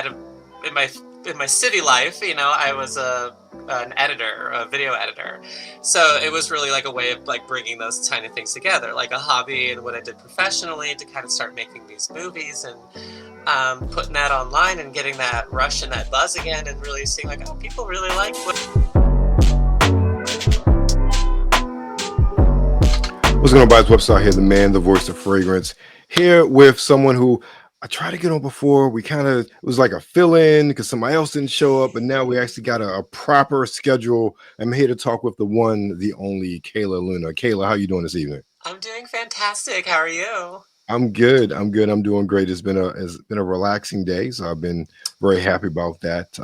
had in my city life, I was an editor, a video editor. So it was really like a way of like bringing those tiny things together, like a hobby and what I did professionally to kind of start making these movies and putting that online and getting that rush and that buzz again and really seeing like, oh, people really like what. What's going on, guys? Website here, the man, the voice of fragrance, here with someone who I tried to get on before. It was like a fill-in because somebody else didn't show up, but now we actually got a proper schedule. I'm here to talk with the one, the only Kaela Luna. Kaela, how you doing this evening? I'm doing fantastic. How are you? I'm good. I'm good. I'm doing great. It's been a relaxing day, so I've been very happy about that.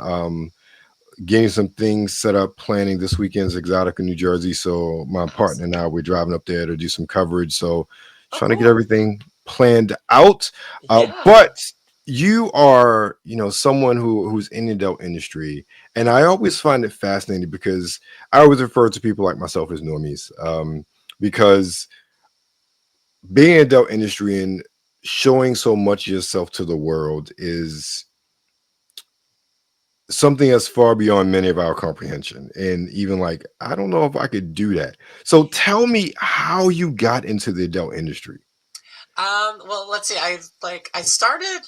Getting some things set up, planning this weekend's Exotica, New Jersey. So my partner and I, we're driving up there to do some coverage. So Oh, trying to get cool. everything planned out. Yeah. But you are, someone who's in the adult industry, and I always find it fascinating because I always refer to people like myself as normies, because being in the adult industry and showing so much of yourself to the world is something that's far beyond many of our comprehension. And even like, I don't know if I could do that. So tell me how you got into the adult industry. Well, let's see. I started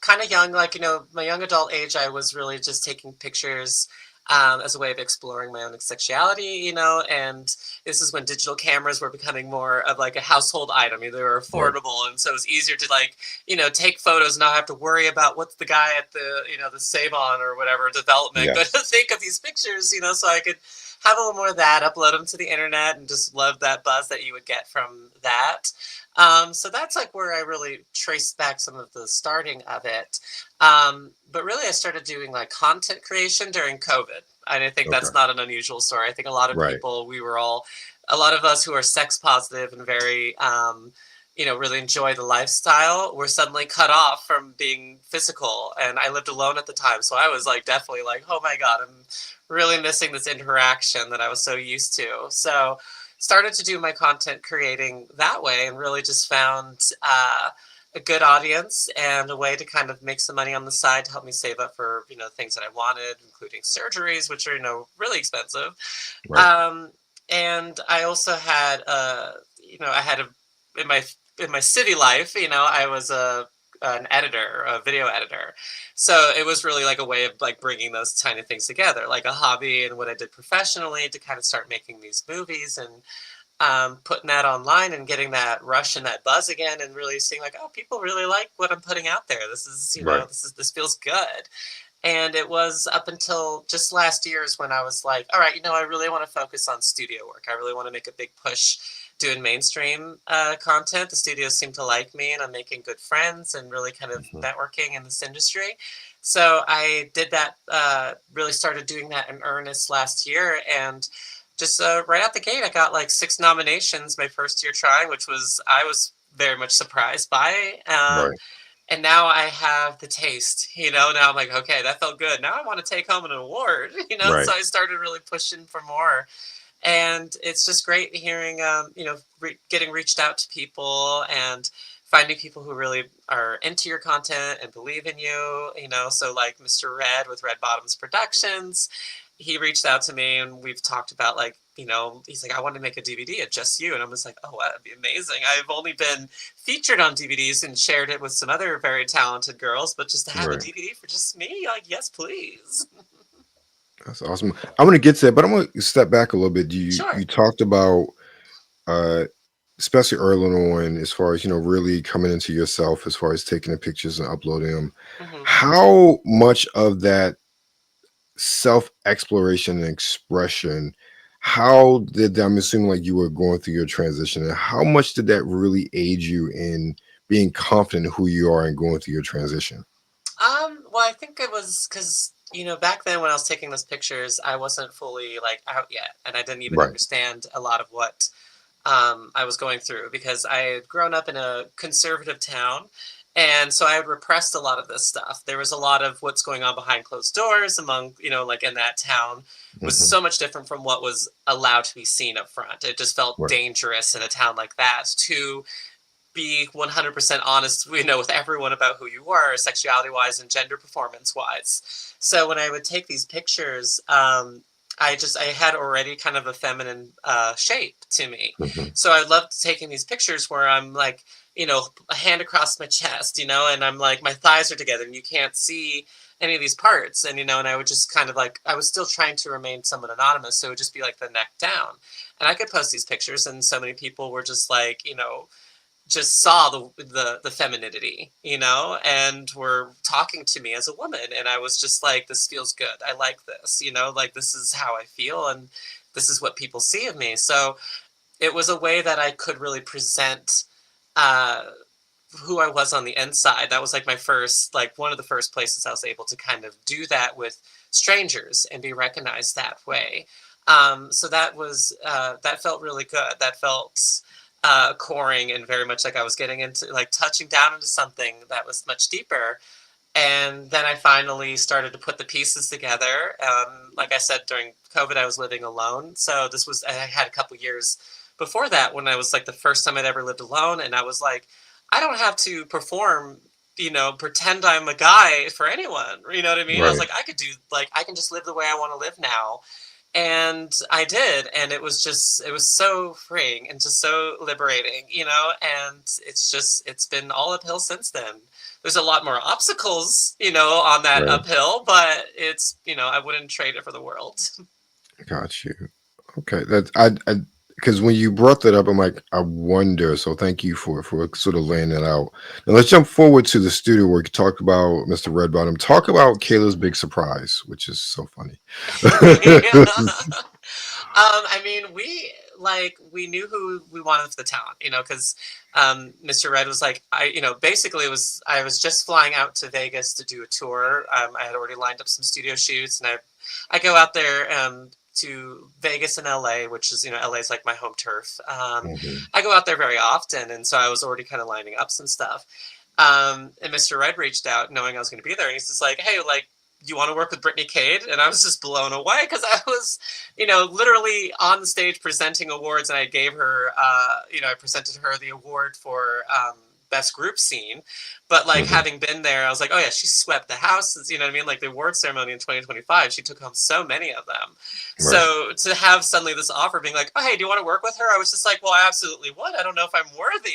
kind of young, like, my young adult age, I was really just taking pictures as a way of exploring my own sexuality, and this is when digital cameras were becoming more of like a household item. They were Right. affordable, and so it was easier to like, take photos and not have to worry about what's the guy at the save on or whatever development going to Yes. think of these pictures, so I could have a little more of that, upload them to the internet, and just love that buzz that you would get from that. So that's like where I really traced back some of the starting of it. But really, I started doing like content creation during COVID. And I think Okay. that's not an unusual story. I think a lot of Right. people, a lot of us who are sex positive and very, really enjoy the lifestyle, were suddenly cut off from being physical. And I lived alone at the time. So I was like, definitely like, oh my God, I'm really missing this interaction that I was so used to. So started to do my content creating that way and really just found a good audience and a way to kind of make some money on the side to help me save up for things that I wanted, including surgeries, which are really expensive. Right. um, and I also had I had a in my in my city life, I was an editor, a video editor. So it was really like a way of like bringing those tiny things together, like a hobby and what I did professionally to kind of start making these movies and putting that online and getting that rush and that buzz again and really seeing like, oh, people really like what I'm putting out there. This is, Right. this feels good. And it was up until just last year is when I was like, all right, I really want to focus on studio work. I really want to make a big push doing mainstream content. The studios seem to like me, and I'm making good friends and really kind of Mhm. networking in this industry. So I did that, really started doing that in earnest last year. And just right out the gate, I got like 6 nominations my first year trying, I was very much surprised by. Right. And now I have the taste, now I'm like, okay, that felt good. Now I want to take home an award, Right. so I started really pushing for more. And it's just great hearing, getting reached out to people and finding people who really are into your content and believe in you, so like Mr. Red with Red Bottoms Productions, he reached out to me and we've talked about like, he's like, I want to make a DVD of just you. And I'm just like, oh, that'd be amazing. I've only been featured on DVDs and shared it with some other very talented girls, but just to have a Right. DVD for just me, like, yes, please. That's awesome. I'm gonna get to that, but I'm gonna step back a little bit. You Sure. talked about uh especially early on, as far as really coming into yourself, as far as taking the pictures and uploading them. Hmm. How much of that self exploration and expression, how did I'm assuming like you were going through your transition, and how much did that really aid you in being confident in who you are and going through your transition? Well, I think it was because, back then when I was taking those pictures, I wasn't fully like out yet. And I didn't even Right. understand a lot of what I was going through because I had grown up in a conservative town. And so I had repressed a lot of this stuff. There was a lot of what's going on behind closed doors among, like in that town was Hmm. so much different from what was allowed to be seen up front. It just felt Right. dangerous in a town like that to be 100% honest, with everyone about who you are, sexuality wise and gender performance wise. So when I would take these pictures, I had already kind of a feminine shape to me. Mhm. So I loved taking these pictures where I'm like, a hand across my chest, and I'm like, my thighs are together and you can't see any of these parts. And I would just kind of like, I was still trying to remain somewhat anonymous. So it would just be like the neck down. And I could post these pictures and so many people were just like, just saw the femininity, and were talking to me as a woman, and I was just like, this feels good. I like this, like this is how I feel, and this is what people see of me. So it was a way that I could really present uh, who I was on the inside. That was like my first, like one of the first places I was able to kind of do that with strangers and be recognized that way. So that felt really good. That felt coring and very much like I was getting into like touching down into something that was much deeper. And then I finally started to put the pieces together. Like I said, during COVID, I was living alone. So I had a couple years before that when I was like the first time I'd ever lived alone. And I was like, I don't have to perform, pretend I'm a guy for anyone. You know what I mean? I was Right. like, I can just live the way I want to live now. And I did. And it was so freeing and just so liberating, and it's been all uphill since then. There's a lot more obstacles, on that Right. uphill, but I wouldn't trade it for the world. Got you. Okay. That's I because when you brought that up, I'm like, I wonder. So thank you for sort of laying that out. Now let's jump forward to the studio where you talk about Mr. Redbottom. Talk about Kayla's big surprise, which is so funny. Yeah. I mean, we knew who we wanted for the talent, because Mr. Red was like, basically I was just flying out to Vegas to do a tour. I had already lined up some studio shoots, and I go out there to Vegas and LA, which is LA is like my home turf. Mhm. I go out there very often, and so I was already kind of lining up some stuff. And Mr. Red reached out knowing I was going to be there, and he's just like, hey, like, do you want to work with Brittany Cade? And I was just blown away because I was, literally on the stage presenting awards, and I gave her, I presented her the award for best group scene. But like Mhm. having been there, I was like, oh yeah, she swept the houses. You know what I mean? Like the award ceremony in 2025, she took home so many of them. Right. So to have suddenly this offer being like, oh hey, do you want to work with her? I was just like, well, I absolutely would. I don't know if I'm worthy.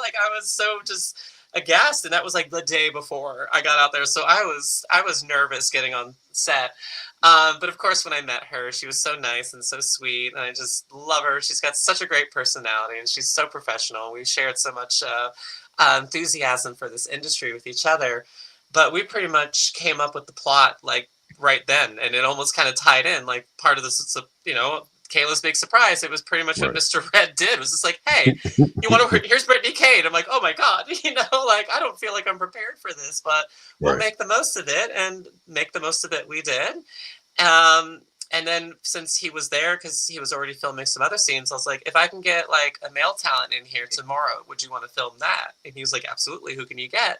Like I was so just aghast, and that was like the day before I got out there, so I was nervous getting on set. But of course, when I met her, she was so nice and so sweet, and I just love her. She's got such a great personality, and she's so professional. We shared so much enthusiasm for this industry with each other, but we pretty much came up with the plot like right then, and it almost kind of tied in. Like part of this, Kayla's big surprise. It was pretty much what Right. Mr. Red did. It was just like, hey, you want to? Here's Brittany Cade. I'm like, oh my god, like I don't feel like I'm prepared for this, but we'll Right. make the most of it, and make the most of it. We did. Um, and then since he was there, because he was already filming some other scenes, I was like, if I can get like a male talent in here tomorrow, would you want to film that? And he was like, absolutely. Who can you get?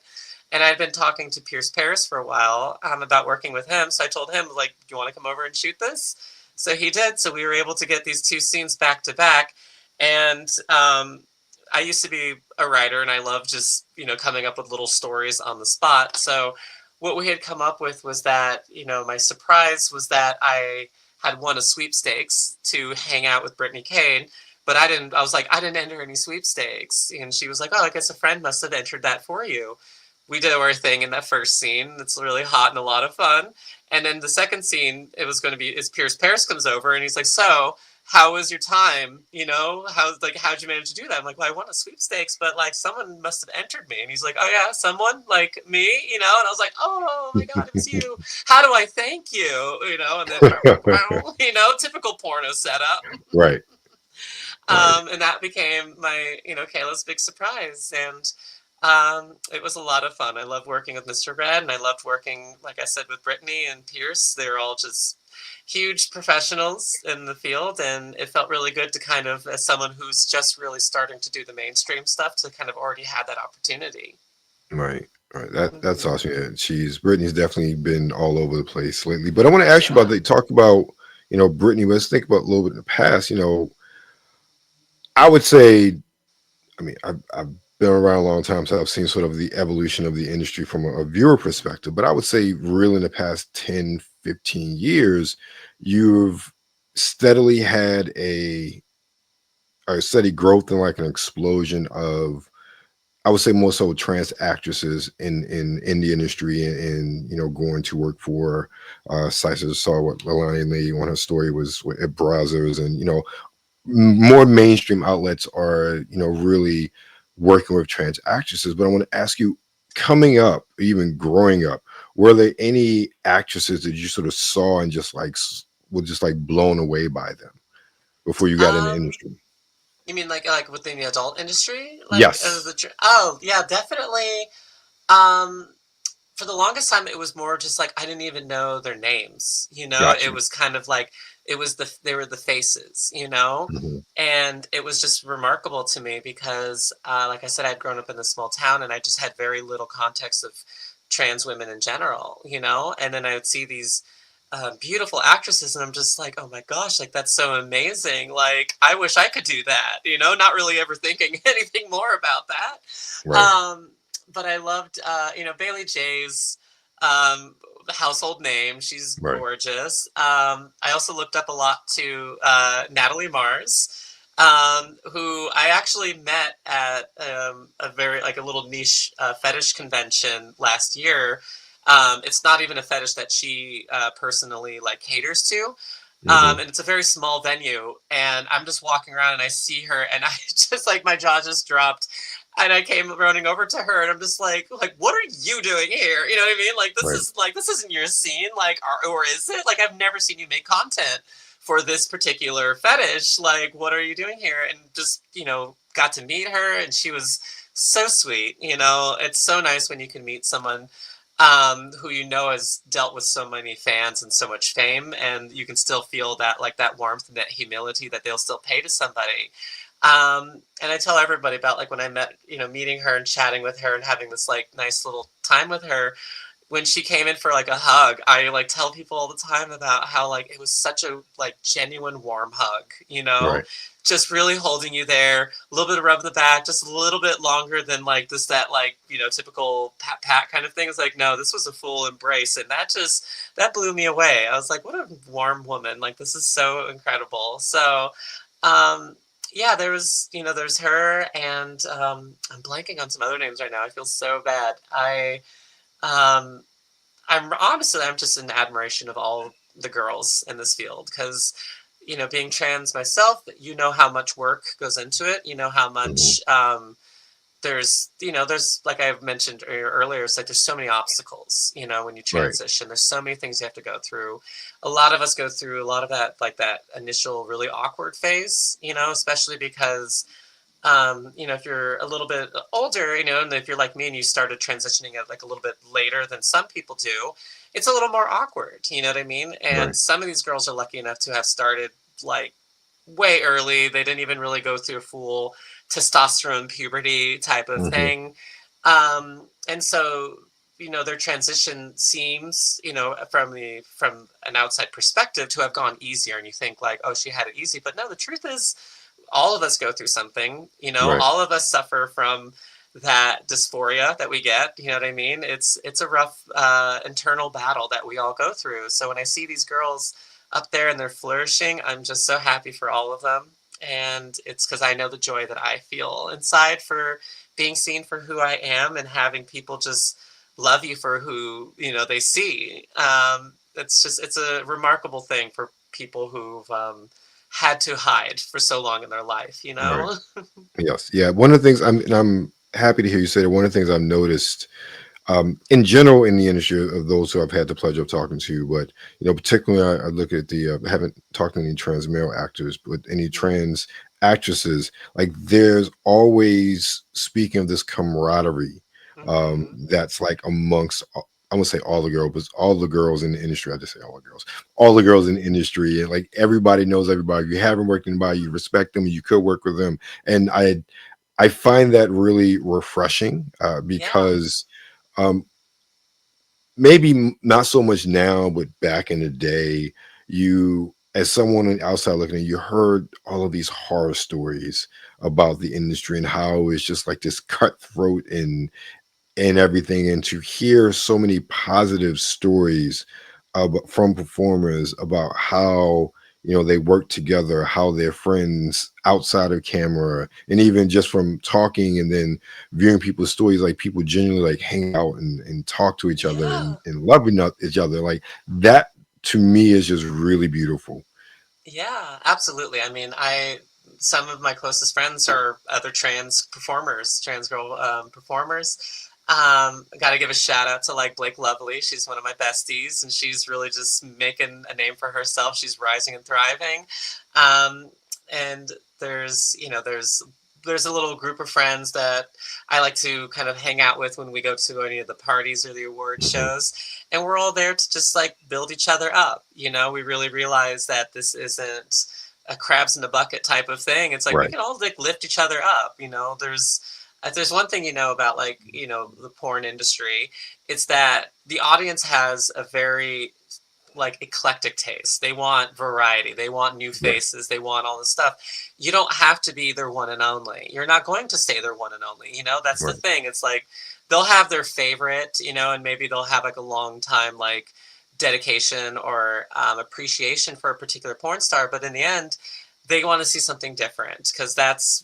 And I'd been talking to Pierce Paris for a while about working with him. So I told him, like, do you want to come over and shoot this? So he did. So we were able to get these two scenes back to back. And I used to be a writer, and I love just, coming up with little stories on the spot. So what we had come up with was that, my surprise was that I had won a sweepstakes to hang out with Brittany Cade. But I was like, I didn't enter any sweepstakes. And she was like, oh, I guess a friend must have entered that for you. We did our thing in that first scene. It's really hot and a lot of fun. And then the second scene, it was going to be is Pierce Paris comes over, and he's like, so how was your time? How'd you manage to do that? I'm like, well, I won a sweepstakes, but like someone must have entered me. And he's like, oh yeah, someone like me, And I was like, oh my God, it was you. How do I thank you? And then, typical porno setup. Right. Right. And that became my, Kayla's big surprise. And it was a lot of fun. I loved working with Mr. Red, and I loved working, like I said, with Brittany and Pierce. They're all just huge professionals in the field, and it felt really good to kind of, as someone who's just really starting to do the mainstream stuff, to kind of already have that opportunity. Right. Right. That's Hmm. awesome. Yeah, Brittany's definitely been all over the place lately. But I want to ask you about Yeah. they talk about, Brittany. Let's think about a little bit in the past. I would say, I mean, I've been around a long time, so I've seen sort of the evolution of the industry from a viewer perspective. But I would say, really, in the past 10, 15 years, you've steadily had a steady growth and like an explosion of, I would say, more so trans actresses in the industry, and going to work for sites. I saw what Lalani Lee on her story was at Brazzers, and more mainstream outlets are really working with trans actresses. But I want to ask you, coming up, even growing up, were there any actresses that you sort of saw and just like were just like blown away by them before you got in the Um, industry? you mean like within the adult industry, like Yes. oh yeah, definitely. Um, for the longest time, it was more just like I didn't even know their names. Got It you. was kind of like they were the faces, Hmm. and it was just remarkable to me because, like I said, I'd grown up in a small town, and I just had very little context of trans women in general, and then I would see these. Beautiful actresses, and I'm just like, oh my gosh, like that's so amazing. Like, I wish I could do that, not really ever thinking anything more about that. Right. Um, but I loved, Bailey J's the household name. She's Right. gorgeous. I also looked up a lot to Natalie Mars, who I actually met at a very like a little niche fetish convention last year. It's not even a fetish that she personally like caters to. Hmm. And it's a very small venue, and I'm just walking around and I see her, and I just like my jaw just dropped, and I came running over to her, and I'm just like, what are you doing here? You know what I mean? Right. This isn't your scene, like, or is it? Like, I've never seen you make content for this particular fetish. Like, what are you doing here? And just got to meet her, and she was so sweet. It's so nice when you can meet someone who has dealt with so many fans and so much fame, and you can still feel that like that warmth and that humility that they'll still pay to somebody. And I tell everybody about like when I met, meeting her and chatting with her and having this like nice little time with her. When she came in for like a hug, I like tell people all the time about how like it was such a like genuine warm hug, Right. just really holding you there, a little bit of rub in the back, just a little bit longer than like this that like typical pat pat kind of thing. It's like no, this was a full embrace, and that blew me away. I was like, what a warm woman! Like this is so incredible. So, um, yeah, there's her, and I'm blanking on some other names right now. I feel so bad. Um, I'm just in admiration of all the girls in this field because being trans myself, how much work goes into it. How Hmm. much there's like I've mentioned earlier. It's like there's so many obstacles. When you Right. transition, there's so many things you have to go through. A lot of us go through a lot of that, like that initial really awkward phase. Especially because if you're a little bit older, and if you're like me and you started transitioning at like a little bit later than some people do, it's a little more awkward. You know what I mean? And Right. some of these girls are lucky enough to have started like way early. They didn't even really go through a full testosterone puberty type of Hmm. thing. And so, their transition seems, from an outside perspective to have gone easier. And you think like, oh, she had it easy. But no, the truth is all of us go through something, Right. all of us suffer from that dysphoria that we get. You know what I mean? It's a rough internal battle that we all go through. So when I see these girls up there and they're flourishing, I'm just so happy for all of them. And it's because I know the joy that I feel inside for being seen for who I am and having people just love you for who they see. It's a remarkable thing for people who've had to hide for so long in their life, Right. Yes. Yeah. One of the things I'm happy to hear you say that. One of the things I've noticed in general in the industry of those who I've had the pleasure of talking to, but particularly I look at I haven't talked to any trans male actors, but any Mhm. trans actresses, like there's always, speaking of this camaraderie, Mhm. that's like amongst I won't say all the girls, but all the girls in the industry. I just say all the girls in the industry, and like everybody knows everybody. You haven't worked with anybody, you respect them, you could work with them, and I find that really refreshing Yeah. because um, maybe not so much now, but back in the day, you, as someone on the outside looking in, you heard all of these horror stories about the industry and how it's just like this cutthroat and everything, and to hear so many positive stories from performers about how they work together, how they're friends outside of camera, and even just from talking and then viewing people's stories, like people genuinely like hang out and talk to each other Yeah. and love each other, like that to me is just really beautiful. Yeah, absolutely. I mean, some of my closest friends are other trans performers, trans girl performers. Got to give a shout out to like Blake Lovely. She's one of my besties, and she's really just making a name for herself. She's rising and thriving. Um, and there's a little group of friends that I like to kind of hang out with when we go to any of the parties or the award Hmm. shows, and we're all there to just like build each other up. We really realize that this isn't a crabs in a bucket type of thing. It's like we Right. can all like lift each other up. There's one thing about like the porn industry. It's that the audience has a very like eclectic taste. They want variety. They want new Right. faces. They want all this stuff. You don't have to be their one and only. You're not going to stay their one and only. That's the Right. thing. It's like they'll have their favorite, and maybe they'll have like a long time like dedication or appreciation for a particular porn star. But in the end, they want to see something different because that's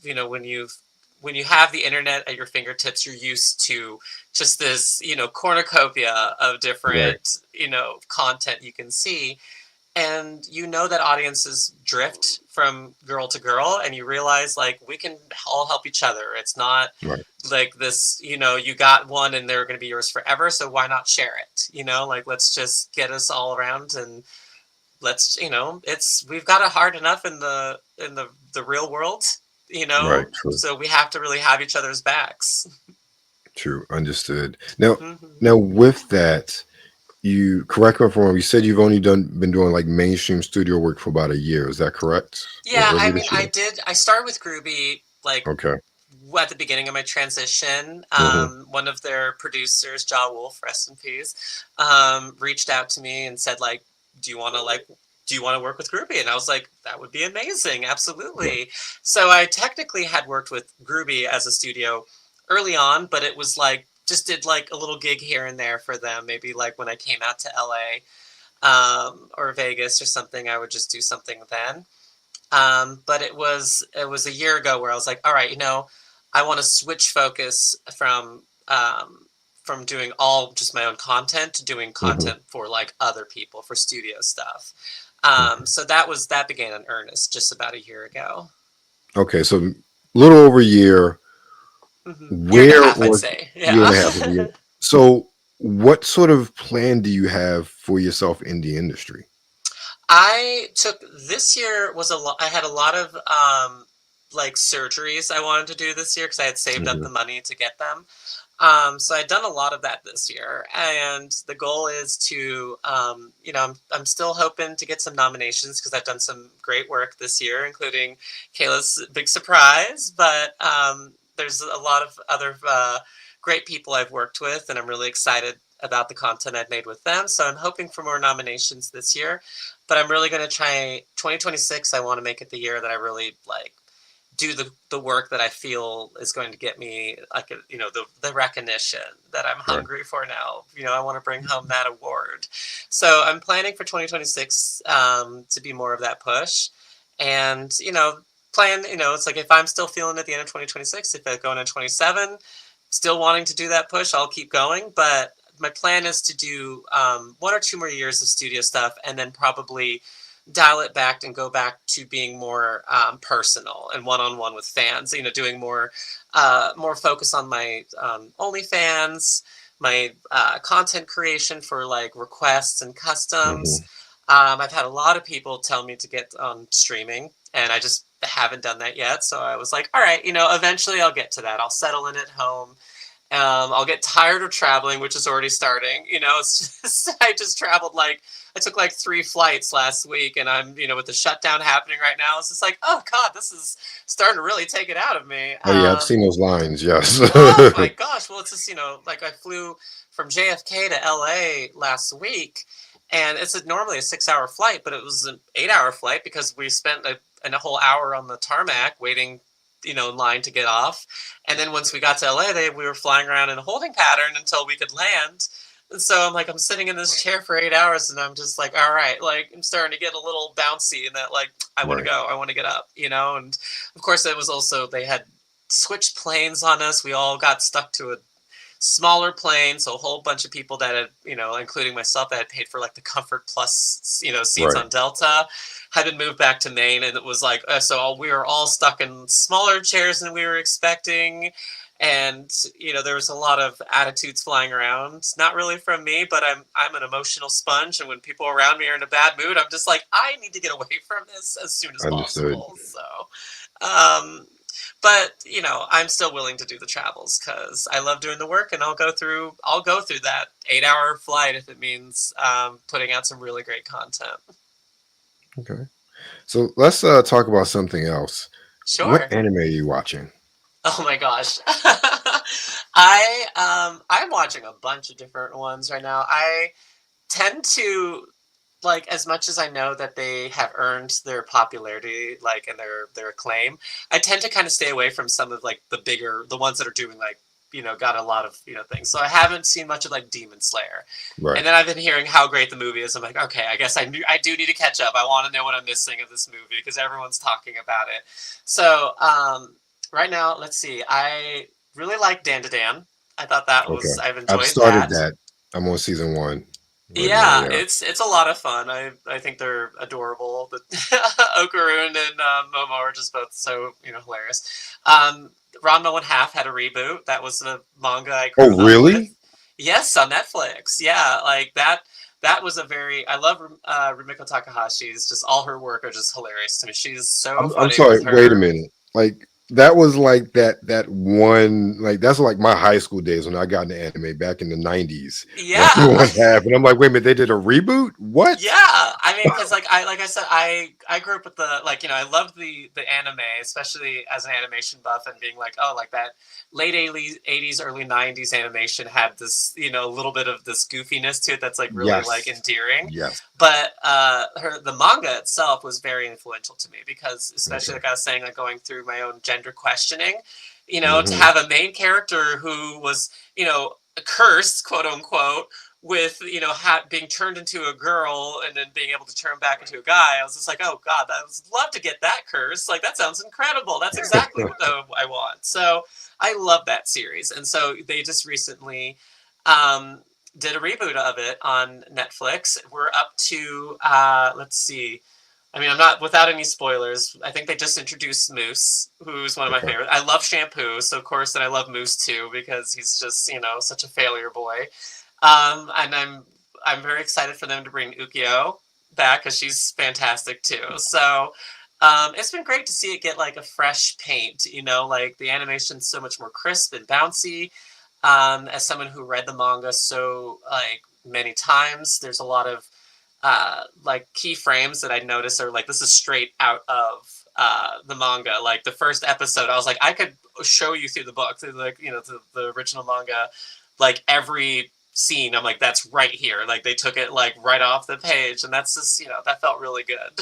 when you have the internet at your fingertips, you're used to just this cornucopia of Right. different content you can see, and that audiences drift from girl to girl, and you realize like we can all help each other. It's not Right. like this, you got one and they're going to be yours forever, so why not share it? Like let's just get us all around, and let's it's we've got it hard enough in the real world, Right. True. so we have to really have each other's backs. True. Understood. Now, Hmm. with that, you correct me if I'm wrong. You said you've only been doing like mainstream studio work for about a year. Is that correct? Or Yeah, I earlier mean, this year? I started with Groovy like Okay. at the beginning of my transition. Hmm. One of their producers, Ja Wolf, rest in peace, reached out to me and said like, do you want to like do you want to work with Groovy? And I was like, that would be amazing, Right. absolutely. So I technically had worked with Groovy as a studio early on, but it was like just did like a little gig here and there for them. Maybe like when I came out to LA or Vegas or something, I would just do something then. But it was a year ago where I was like, all right, I want to switch focus from doing all just my own content to doing Hmm. content for like other people for studio stuff. Hmm. So that began in earnest just about a year ago. Okay. So a little over a year. Year and a Where half, I'd or say. year and Yeah. a half of a year. So, what sort of plan do you have for yourself in the industry? I took this year was a lot. I had a lot of like surgeries I wanted to do this year because I had saved up Hmm. the money to get them. So I'd done a lot of that this year, and the goal is to, I'm still hoping to get some nominations because I've done some great work this year, including Kayla's big surprise. But there's a lot of other great people I've worked with, and I'm really excited about the content I've made with them. So I'm hoping for more nominations this year, but I'm really going to try 2026. I want to make it the year that I really like do the work that I feel is going to get me like the recognition that I'm Right. hungry for now. I want to bring home that award. So I'm planning for 2026 to be more of that push, and plan. It's like if I'm still feeling at the end of 2026, if I go into 27, still wanting to do that push, I'll keep going. But my plan is to do 1 or 2 more years of studio stuff, and then probably dial it back and go back to being more personal and one-on-one with fans. Doing more focus on my OnlyFans, my content creation for like requests and customs. Hmm. I've had a lot of people tell me to get on streaming, and I just haven't done that yet. So I was like, all right, eventually I'll get to that. I'll settle in at home. I'll get tired of traveling, which is already starting. It's just, I just traveled like I took like 3 flights last week, and I'm with the shutdown happening right now. It's just like, oh god, this is starting to really take it out of me. Oh yeah, I've seen those lines. Yes. Oh my gosh, well it's just like I flew from JFK to LA last week, and it's normally a 6-hour flight, but it was an 8-hour flight because we spent a whole hour on the tarmac waiting in line to get off. And then once we got to LA, we were flying around in a holding pattern until we could land. And so I'm like, I'm sitting in this chair for 8 hours, and I'm just like, all right, like I'm starting to get a little bouncy, and that like I want to Right. go, I want to get up, And of course, it was also they had switched planes on us. We all got stuck to a smaller plane, so a whole bunch of people that had, including myself, that had paid for like the Comfort Plus, seats Right. on Delta, had been moved back to Maine, and it was like, so we were all stuck in smaller chairs than we were expecting, and there was a lot of attitudes flying around. Not really from me, but I'm an emotional sponge, and when people around me are in a bad mood, I'm just like, I need to get away from this as soon as Understood. possible. So, but I'm still willing to do the travels because I love doing the work, and I'll go through that 8 hour flight if it means putting out some really great content. Okay. So let's talk about something else. What Sure. anime are you watching? Oh my gosh. I'm watching a bunch of different ones right now. I tend to, like, as much as I know that they have earned their popularity, like, and their acclaim, I tend to kind of stay away from some of like the ones that are doing like, got a lot of, things. So I haven't seen much of like Demon Slayer. Right. And then I've been hearing how great the movie is. I'm like, okay, I guess I do need to catch up. I want to know what I'm missing of this movie because everyone's talking about it. So right now, let's see. I really like Dan to Dan. I thought Okay. I've I've enjoyed started that. that. I'm on season one right now. Yeah, Yeah. it's a lot of fun. I think they're adorable. But Okarun and Momo are just both so hilarious. Ranma One Half had a reboot. That was the manga I Oh, grew up really? with. Yes, on Netflix. Yeah, like that. That was a very. I love Rumiko Takahashi's. Just all her work are just hilarious to me. She's so I'm funny sorry. with Wait a her. minute. Like that was like that one. Like that's like my high school days when I got into anime back in the '90s. One Yeah, one half, and I'm like, wait a minute, they did a reboot? What? yeah, I mean, because like I said, I grew up with the like I loved the anime, especially as an animation buff, and being like, oh, like that late '80s, early '90s animation had this little bit of this goofiness to it that's like really like Yes. endearing. Yes. But the manga itself was very influential to me because, especially Okay. like I was saying, like going through my own gender questioning, to Hmm. have a main character who was cursed, quote unquote, with being turned into a girl and then being able to turn back into a guy. I was just like, oh god, I would love to get that curse. Like that sounds incredible. That's exactly what I want. So I love that series, and so they just recently um, did a reboot of it on Netflix. We're up to let's see. I mean, I'm not without any spoilers. I think they just introduced Moose, who's one of my Okay. favorites. I love Shampoo, so of course, and I love Moose too because he's just such a failure boy. And I'm very excited for them to bring Ukio back because she's fantastic too. So it's been great to see it get like a fresh paint. Like the animation's so much more crisp and bouncy. As someone who read the manga so like many times, there's a lot of like key frames that I noticed are like this is straight out of the manga. Like the first episode, I was like, I could show you through the book, through like the original manga, like every scene. I'm like, that's right here. Like they took it like right off the page, and that's just that felt really good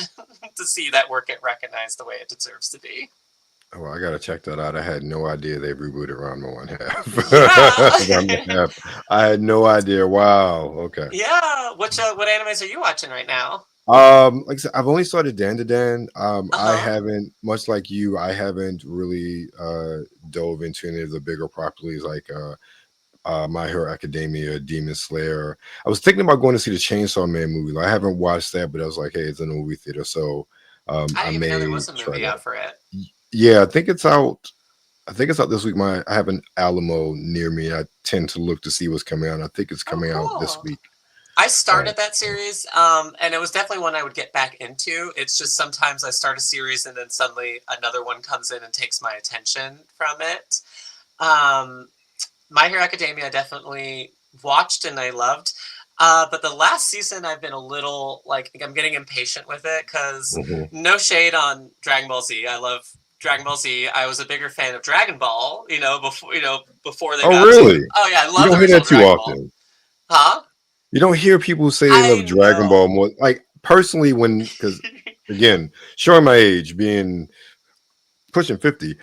to see that work get recognized the way it deserves to be. Oh, well, I gotta check that out. I had no idea they rebooted Ranma One Half. Ranma Yeah, Half. I had no idea. Wow. Okay. yeah. What animes are you watching right now? Like I said, I've only started Dan to Dan. Uh I huh. haven't, much like you, I haven't really dove into any of the bigger properties like My Hero Academia, Demon Slayer. I was thinking about going to see the Chainsaw Man movie. Like, I haven't watched that, but I was like, hey, it's in the movie theater, so I I didn't even know there may was a try movie that. out for it. Yeah, I think it's out. I think it's out this week. I have an Alamo near me. I tend to look to see what's coming out. I think it's Oh, coming out this cool. week. I Uh, started that series, and it was definitely one I would get back into. It's just sometimes I start a series and then suddenly another one comes in and takes my attention from it. Um, My Hero Academia, I definitely watched and I loved. But the last season, I've been a little like I'm getting impatient with it because mhm. no shade on Dragon Ball Z. I love Dragon Ball Z. I was a bigger fan of Dragon Ball, before they Oh, got to. really? Oh yeah, I You love the don't hear original that too Dragon Ball. often. Huh? You don't hear people say they love I Dragon know. Ball more. Like personally, when because again, showing my age, being pushing 50.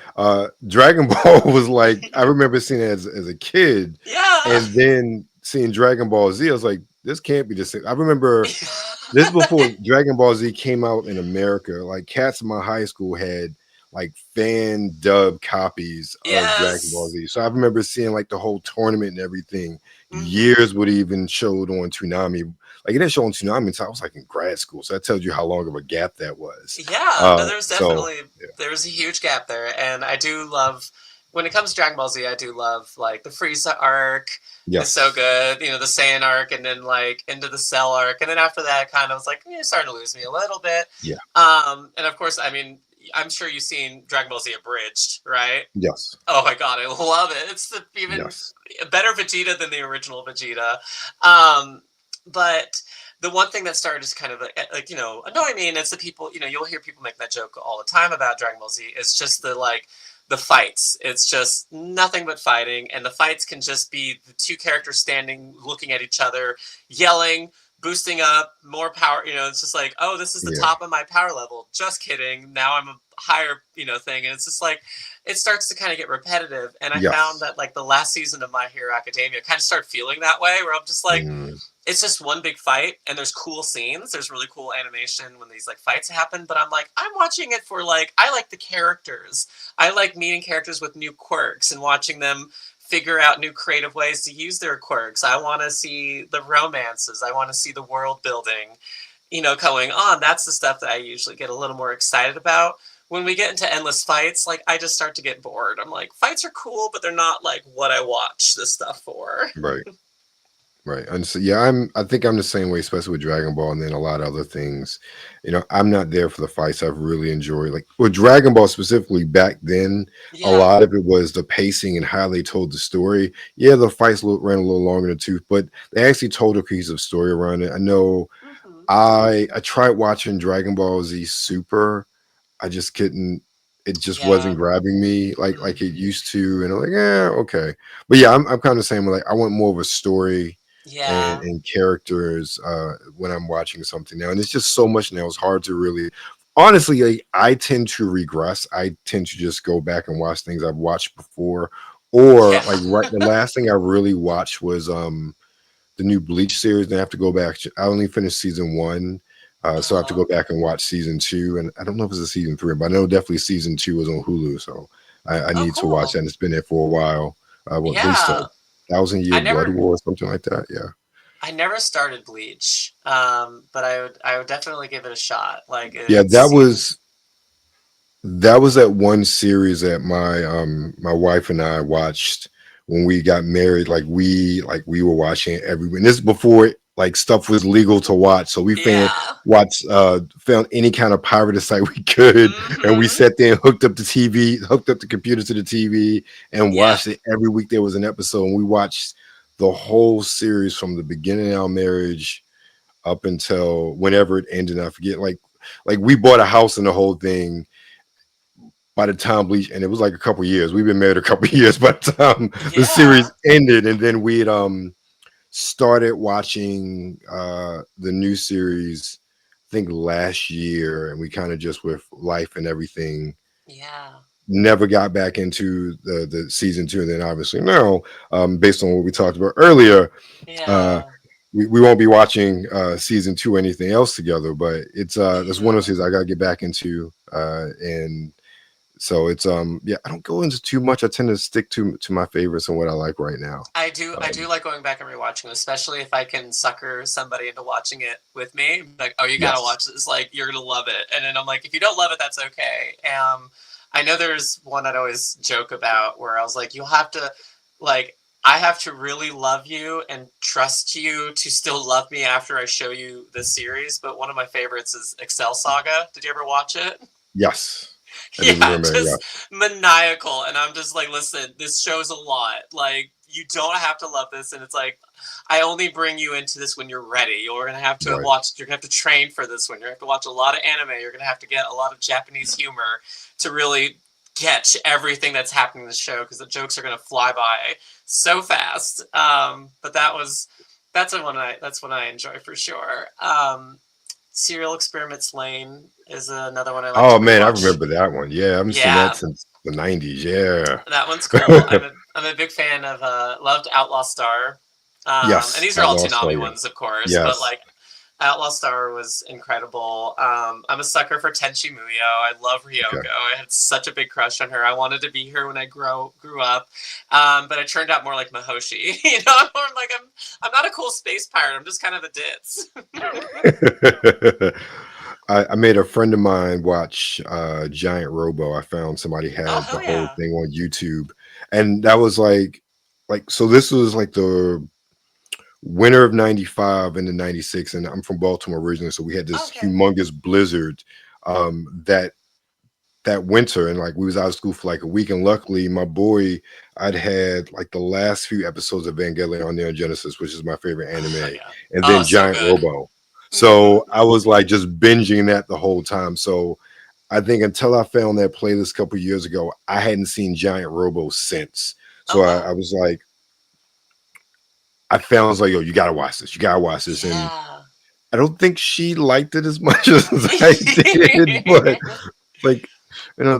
Dragon Ball was like, I remember seeing it as a kid, Yeah. and then seeing Dragon Ball Z. I was like, this can't be the same. I remember this is before Dragon Ball Z came out in America. Like cats in my high school had like fan dub copies of Dragon Ball Yes. Z. So I remember seeing like the whole tournament and everything. Hmm. Years would even showed on Toonami. Like it didn't show on Toonami until I was like in grad school. So that tells you how long of a gap that was. Yeah, no, So yeah. there's a huge gap there, and I do love when it comes to Dragon Ball Z. I do love like the Frieza arc is so Yes. good, you know, the Saiyan arc, and then like into the Cell arc, and then after that, kind of was like you're starting to lose me a little bit. Yeah. And of course, I mean, I'm sure you've seen Dragon Ball Z abridged, right? Yes. Oh my god, I love it. It's even Yes. better Vegeta than the original Vegeta. Um, but the one thing that started to kind of like you know annoy me, and it's the people, you know, you'll hear people make that joke all the time about Dragon Ball Z. It's just the like the fights. It's just nothing but fighting, and the fights can just be the two characters standing, looking at each other, yelling, boosting up more power. You know, it's just like, oh, this is the Yeah. top of my power level. Just kidding. Now I'm a higher, you know, thing, and it's just like it starts to kind of get repetitive. And I found Yes. that like the last season of My Hero Academia kind of started feeling that way, where I'm just like, Mm, it's just one big fight, and there's cool scenes. There's really cool animation when these like fights happen, but I'm like, I'm watching it for like, I like the characters. I like meeting characters with new quirks and watching them figure out new creative ways to use their quirks. I want to see the romances. I want to see the world building, you know, going on. That's the stuff that I usually get a little more excited about. When we get into endless fights, like I just start to get bored. I'm like, fights are cool, but they're not like what I watch this stuff for. right. Right. And so yeah, I think I'm the same way, especially with Dragon Ball and then a lot of other things. You know, I'm not there for the fights. I've really enjoyed like with Dragon Ball specifically back then, a Yeah. lot of it was the pacing and how they told the story. Yeah, the fights ran a little longer than two, but they actually told a piece of story around it. I know Hmm. I tried watching Dragon Ball Z Super. I just couldn't. It just wasn't Yeah. grabbing me like it Hmm. used to, and I'm like, yeah, okay. But yeah, I'm kind of the same. Like, I want more of a story Yeah. and characters when I'm watching something now, and it's just so much now. It's hard to really, honestly. Like, I tend to regress. I tend to just go back and watch things I've watched before, or Yeah. like right. The last thing I really watched was the new Bleach series. And I have to go back. I only finished season one, so I have to Uh-huh. go back and watch season two. And I don't know if it's a season three, but I know definitely season two is on Hulu. So I Oh, need to watch that. cool. And it's been there for a while. What Bleach, the Yeah. Thousand I Year Blood never War or something like that. Yeah, I never started Bleach. But I would definitely give it a shot. Like yeah. it seems That was that one series that my wife and I watched when we got married. Like we were watching it every. And this is before like stuff was legal to watch, so we yeah. found any kind of pirated site we could, and we Hmm. sat there and hooked up the TV, hooked up the computer to the TV, and Yeah. watched it every week. There was an episode, and we watched the whole series from the beginning of our marriage up until whenever it ended. I forget. Like we bought a house and the whole thing by the time Bleach, and it was like a couple years. We've been married a couple years by the time the series Yeah. ended, and then we'd started watching the new series. I think last year, and we kind of just with life and everything Yeah. never got back into the season two. And then obviously now, based on what we talked about earlier, uh, Yeah. we won't be watching season two or anything else together. But it's that's one of those Yeah. things I gotta get back into, and so it's yeah, I don't go into too much. I tend to stick to my favorites and what I like right now. I do like going back and rewatching, especially if I can sucker somebody into watching it with me. Like, oh, you gotta Yes. watch this. Like, you're gonna love it. And then I'm like, if you don't love it, that's okay. I know there's one I'd always joke about where I was like, you'll have to, like, I have to really love you and trust you to still love me after I show you this series. But one of my favorites is Excel Saga. Did you ever watch it? Yes. I do Yeah, remember. just Yes. maniacal. And I'm just like, listen, this shows a lot. Like, you don't have to love this. And it's like, I only bring you into this when you're ready. You're gonna have to have Right. watched. You're gonna have to train for this one. You're gonna have to watch a lot of anime. You're gonna have to get a lot of Japanese humor to really catch everything that's happening in the show because the jokes are gonna fly by so fast. But that's one I enjoy for sure. Serial Experiments Lane is another one I like to Oh man, I rewatch. remember that one. Yeah, I haven't seen that Yeah, since the '90s. Yeah. that one's cool. I'm a big fan of loved Outlaw Star. And Yes, these are I all lost all Toonami you. ones, of course, but Yes. like Outlaw Star was incredible. I'm a sucker for Tenchi Muyo. I love Okay. Ryoko. I had such a big crush on her. I wanted to be her when I grew up, but I turned out more like Mahoshi. I'm more like I'm not a cool space pirate. I'm just kind of a ditz. I made a friend of mine watch Giant Robo. I found somebody Oh had the hell whole yeah! thing on YouTube, and that was like so. This was like the winter of '95 into '96, and I'm from Baltimore originally, so we had this Okay. humongous blizzard that winter, and like we was out of school for like a week, and luckily my boy, I'd had like the last few episodes of Evangelion on Neon Genesis, which is my favorite Oh anime, yeah. and Oh, then so Giant good. Robo. Hmm. So I was like just binging that the whole time. So I think until I found that playlist a couple years ago, I hadn't seen Giant Robo since. Oh So I wow. was like, I found, I was like, yo, you gotta watch this, you gotta watch this. And Yeah. I don't think she liked it as much as I did, but like,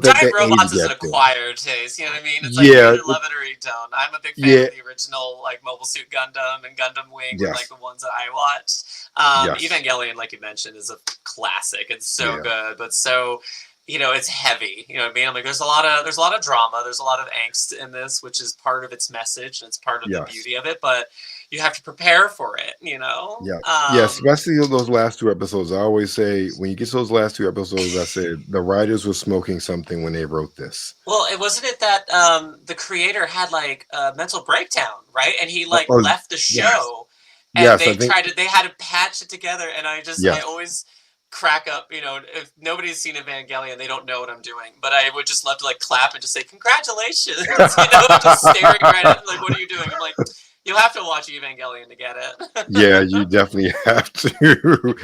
Giant that age Robots is an gap there. acquired taste. You know what I mean? It's like you Yeah, either love it or you don't. I'm a big fan yeah, of the original, like Mobile Suit Gundam and Gundam Wing were like yes, the ones that I watched. yes, Evangelion, like you mentioned, is a classic. It's so yeah, good, but so it's heavy. You know what I mean? I'm like, there's a lot of drama, there's a lot of angst in this, which is part of its message and it's part of the yes, beauty of it. But you have to prepare for it. You know. yeah, yes. Especially those last two episodes. I always say when you get to those last two episodes, I said the writers were smoking something when they wrote this. Well, it wasn't it that the creator had like a mental breakdown, right? And he Oh, like oh, left the yes, show, and yes. I think they had to patch it together. And I yes. always crack up. If nobody's seen Evangelion, they don't know what I'm doing. But I would just love to like clap and just say congratulations, just staring right at them, like, what are you doing? I'm like, you'll have to watch Evangelion to get Yeah, it. you definitely have to.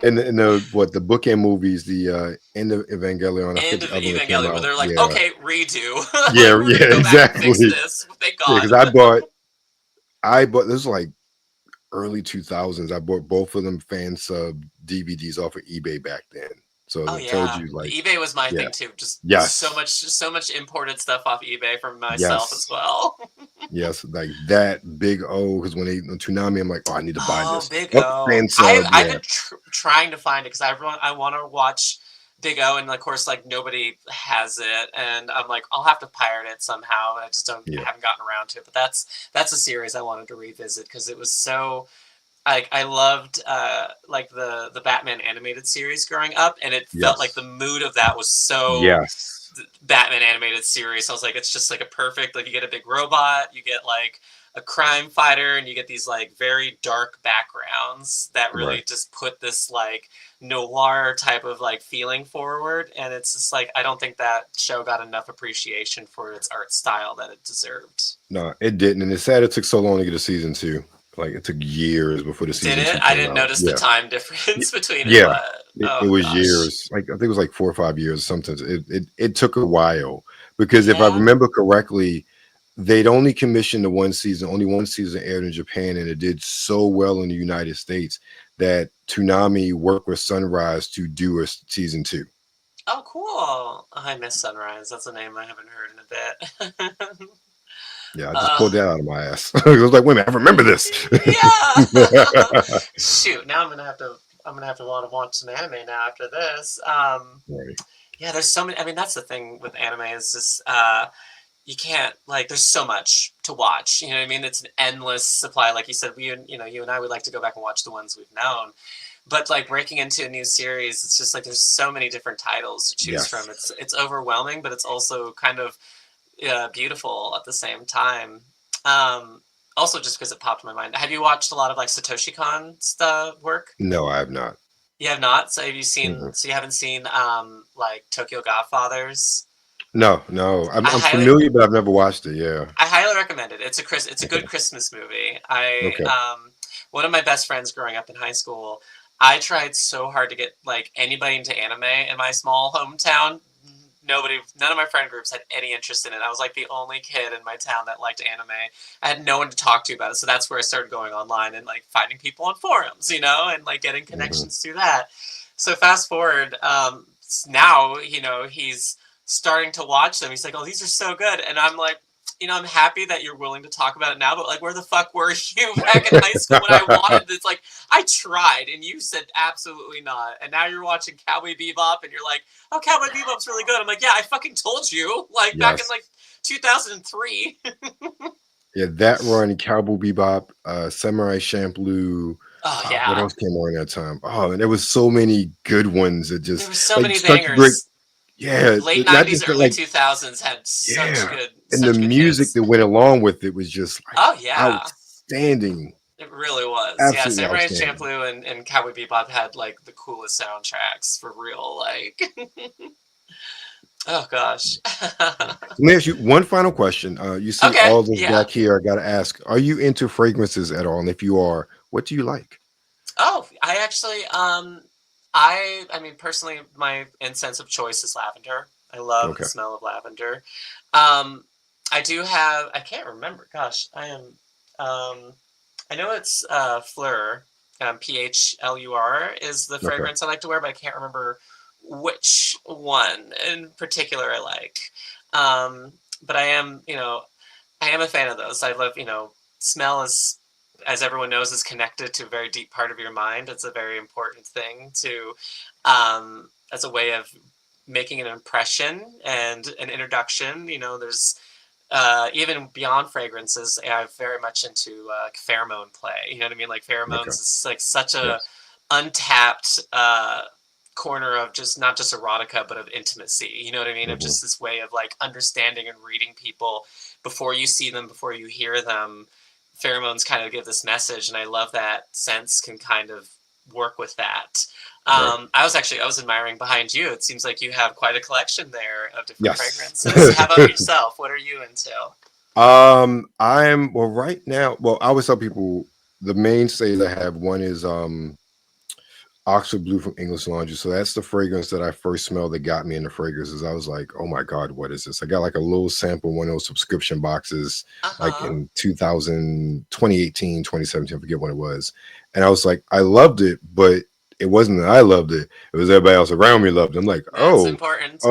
And the bookend movies, the end of Evangelion. I forget End of the other one that came Evangelion, where out. they're like, Yeah, okay, redo. Like, yeah, we're gonna yeah, go back and fix exactly. this. Thank Yeah, God. because I bought this was like early 2000s. I bought both of them fan sub DVDs off of eBay back then. So Oh that tells yeah, you like, eBay was my yeah, thing too. Just yes, so much imported stuff off eBay from myself yes, as well. yes, like that big O. Because when Toonami, I'm like, oh, I need to buy Oh, this. Big Oh, O. fan sub, I've yeah, been trying to find it because I want to watch Big O, and of course like nobody has it, and I'm like I'll have to pirate it somehow, and I yeah, haven't gotten around to it. But that's a series I wanted to revisit because it was so I loved like the Batman animated series growing up, and it felt like yes, the mood of that was so yes, Batman animated series. I was like, it's just like a perfect, like, you get a big robot, you get like a crime fighter, and you get these like very dark backgrounds that right. really just put this like noir type of like feeling forward. And it's just like I don't think that show got enough appreciation for its art style that it deserved. No, it didn't, and it's sad it took so long to get a season two. Like it took years before the Did season it? two I came didn't out. notice the Yeah, time Y- difference between it, yeah. but It oh was gosh. years. Like I think it was like 4 or 5 years. Sometimes it took a while because if I Yeah. remember correctly, they'd only commissioned the one season. Only one season aired in Japan, and it did so well in the United States that Toonami worked with Sunrise to do a season two. Oh, cool. Oh, I miss Sunrise. That's a name I haven't heard in a bit. Yeah, I just uh, pulled that out of my ass. I was like, wait a minute, I remember this. yeah. Shoot. Now I'm gonna have to want to watch some anime now after this. Right. Yeah. There's so many. I mean, that's the thing with anime is just you can't like. There's so much to watch. You know what I mean? It's an endless supply. Like you said, you and I would like to go back and watch the ones we've known. But like breaking into a new series, it's just like there's so many different titles to choose from. Yes. It's overwhelming, but it's also kind of beautiful at the same time. Um, Also, just because it popped in my mind, have you watched a lot of like Satoshi Kon's work? No, I have not. You have not. So have you seen? Mhm. So you haven't seen like Tokyo Godfathers? No, no. I I'm highly familiar, but I've never watched it. Yeah. I highly recommend it. It's a good Okay. Christmas movie. I Okay. One of my best friends growing up in high school, I tried so hard to get like anybody into anime in my small hometown. none of my friend groups had any interest in it. I was like the only kid in my town that liked anime. I had no one to talk to about it. So that's where I started going online and like finding people on forums, and like getting Mhm. connections through that. So fast forward, now, he's starting to watch them. He's like, oh, these are so good. And I'm like, I'm happy that you're willing to talk about it now, but like, where the fuck were you back in high school when I wanted this? Like, I tried, and you said absolutely not. And now you're watching Cowboy Bebop, and you're like, oh, Cowboy Bebop's really good. I'm like, yeah, I fucking told you, like back in Yes. like 2003. Yeah, that run, Cowboy Bebop, Samurai Champloo, Oh what yeah, else came on that time? Oh, and there was so many good ones that there just were so like many such great, bangers. yeah, Late not '90s, just that, early like, 2000s had such yeah, good, and the such good music hits. that went along with it was just like Oh yeah, outstanding, it really was. Yeah, absolutely Samurai outstanding. Champloo and Cowboy Bebop had like the coolest soundtracks for real. Like, oh gosh. Let me ask you one final question. You see Okay, all this yeah. back here. I got to ask: are you into fragrances at all? And if you are, what do you like? Oh, I actually, I mean, personally, my incense of choice is lavender. I love the Okay, smell of lavender. Um, I do have, I can't remember. Gosh, I know it's Fleur, Phlur is the okay, fragrance I like to wear, but I can't remember which one in particular I like. Um, but I am a fan of those. I love, smell is, as everyone knows, is connected to a very deep part of your mind. It's a very important thing to, as a way of making an impression and an introduction. There's even beyond fragrances, I'm very much into pheromone play. You know what I mean? Like okay. pheromones is like such a Yes. untapped corner of just not just erotica, but of intimacy. You know what I mean? Of Hmm. just this way of like understanding and reading people before you see them, before you hear them. Pheromones kind of give this message, and I love that sense can kind of work with that. Right. I was admiring behind you. It seems like you have quite a collection there of different Yes. fragrances. How about yourself? What are you into? I'm well right now. Well, I always tell people the mainstays I have. One is Oxford Blue from English Laundry. So that's the fragrance that I first smelled that got me into fragrances. I was like, oh my God, what is this? I got like a little sample, one of those subscription boxes, Uh like huh. in 2018, 2017, I forget when it was. And I was like, I loved it, but it wasn't that I loved it. It was everybody else around me loved it. I'm like, That's oh, important.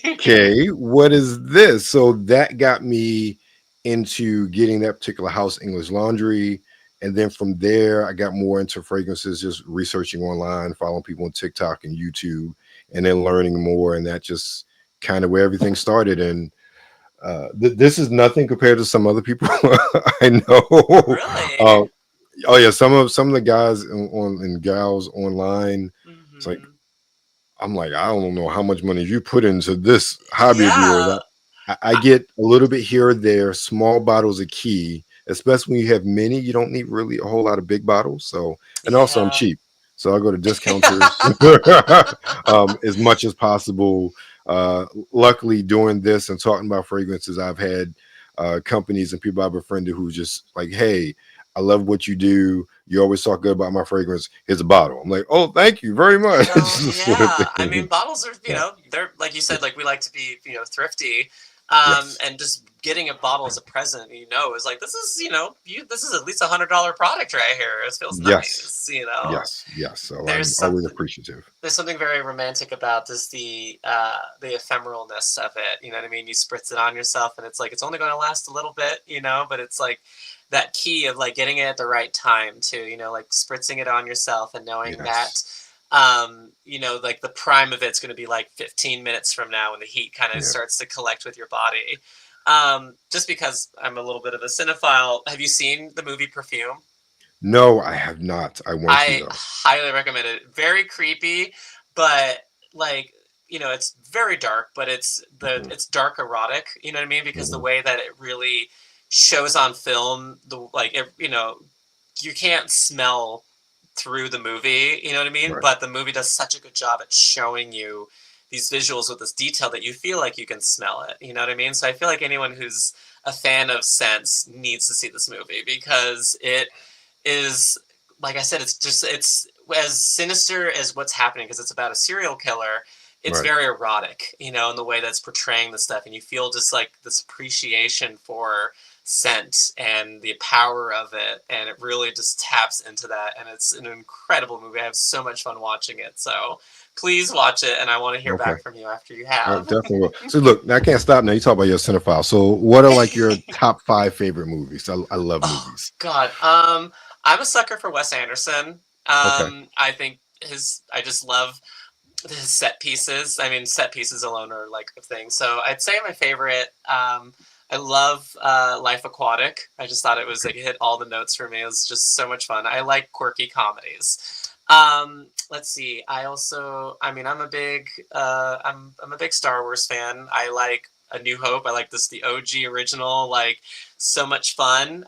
okay, what is this? So that got me into getting that particular house, English Laundry. And then from there, I got more into fragrances, just researching online, following people on TikTok and YouTube, and then learning more. And that just kind of where everything started. And this is nothing compared to some other people I know. Really? Uh, oh yeah, some of the guys and gals online. It's like Mm-hmm. I'm like, I don't know how much money you put into this hobby of yours. Yeah. I get a little bit here or there. Small bottles are key, especially when you have many. You don't need really a whole lot of big bottles. So, and also I'm Yeah. cheap, so I go to discounters as much as possible. Luckily, doing this and talking about fragrances, I've had companies and people I've befriended who just like, hey, I love what you do. You always talk good about my fragrance. Here's a bottle. I'm like, oh, thank you very much. Hell Just this sort of yeah. I mean, thing. bottles are, Yeah. they're, like you said, like we like to be, thrifty. Yes. And just getting a bottle as a present, is like, this is, this is at least $100 product right here. It feels Yes. nice. Yes. Yes. So There's I'm always something, appreciative. there's something very romantic about this the ephemeralness of it. You know what I mean? You spritz it on yourself, and it's like it's only going to last a little bit, but it's like that key of like getting it at the right time too. Like spritzing it on yourself and knowing that. Yes. Like the prime of it's going to be like 15 minutes from now when the heat kind of Yeah. starts to collect with your body. Just because I'm a little bit of a cinephile, have you seen the movie Perfume? No, I have not. I want to I though. highly recommend it. Very creepy, but like it's very dark, but Hmm. it's dark erotic. You know what I mean? Because the Hmm. way that it really shows on film, the like it, you can't smell through the movie. You know what I mean? Right. But the movie does such a good job at showing you these visuals with this detail that you feel like you can smell it. You know what I mean? So I feel like anyone who's a fan of scents needs to see this movie because it is, like I said, it's as sinister as what's happening because it's about a serial killer. it's Right. very erotic, you know, in the way that's portraying the stuff, and you feel just like this appreciation for scent and the power of it, and it really just taps into that, and it's an incredible movie. I have so much fun watching it, so please watch it, and I want to hear Okay. back from you after you have. Definitely will. So look, I can't stop now. You talk about your cinephile. So what are like your top five favorite movies? I love Oh movies. God, I'm a sucker for Wes Anderson. Okay. I think I just love his set pieces. I mean, set pieces alone are like a thing. So I'd say my favorite. I love Life Aquatic. I just thought it was like it hit all the notes for me. It was just so much fun. I like quirky comedies. Let's see. I mean, I'm a big Star Wars fan. I like A New Hope. I like the OG original. Like so much fun.